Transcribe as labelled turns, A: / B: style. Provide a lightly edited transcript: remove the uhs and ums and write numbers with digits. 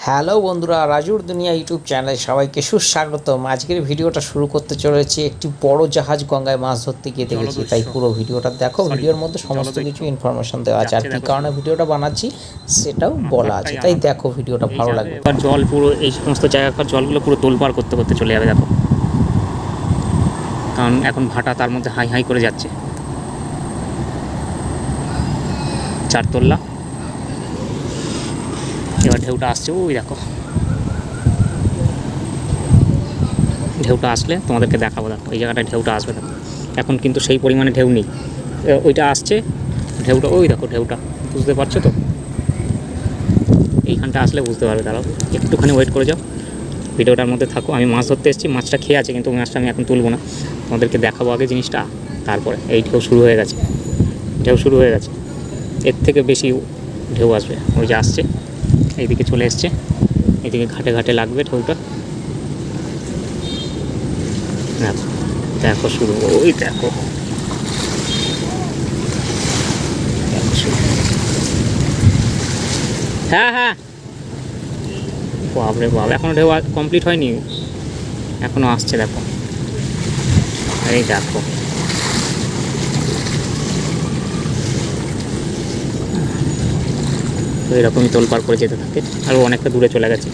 A: Hello বন্ধুরা, রাজুর দুনিয়া ইউটিউব চ্যানেলে সবাইকে সুস্বাগতম। আজকের ভিডিওটা শুরু করতে চলেছি একটি বড় জাহাজ গঙ্গায় মাছ ধরতে গিয়ে দেখেছি, তাই পুরো ভিডিওটা দেখো। ভিডিওর মধ্যে সমস্ত কিছু ইনফরমেশন দেওয়া আছে, আর কী কারণে ভিডিওটা বানাচ্ছি সেটাও বলা আছে, তাই দেখো ভিডিওটা ভালো লাগবে।
B: এবার জল পুরো এই সমস্ত জায়গাকার জলগুলো পুরো তোলপাড় করতে করতে চলে যাবে, দেখো। কারণ এখন ভাটা তার মধ্যে হাই হাই করে যাচ্ছে। চারতলা এবার ঢেউটা আসছে, ওই দেখো। ঢেউটা আসলে তোমাদেরকে দেখাবো, দেখো এই জায়গাটায় ঢেউটা আসবে, দেখো। এখন কিন্তু সেই পরিমাণে ঢেউ নেই, ওইটা আসছে ঢেউটা, ওই দেখো ঢেউটা, বুঝতে পারছো তো? এইখানটা আসলে বুঝতে পারবে, দাঁড়াও একটুখানি ওয়েট করে যাও, ভিডিওটার মধ্যে থাকো। আমি মাছ ধরতে এসেছি, মাছটা খেয়ে আছে, কিন্তু মাছটা আমি এখন তুলবো না, তোমাদেরকে দেখাবো আগে জিনিসটা, তারপরে। এই ঢেউ শুরু হয়ে গেছে, ঢেউ শুরু হয়ে গেছে, এর থেকে বেশি ঢেউ আসবে। ওই যে আসছে, এইদিকে চলে এসছে, এইদিকে ঘাটে ঘাটে লাগবে ঢেউটা। দেখো দেখো শুরু, ওই দেখো দেখো শুরু। হ্যাঁ হ্যাঁ, বাপরে বাপ, এখনও ঢেউ কমপ্লিট হয়নি, এখনও আসছে, দেখো এই দেখো। তো এরকমই তোলপাড় করে যেতে থাকে, আরও অনেকটা দূরে চলে গেছে।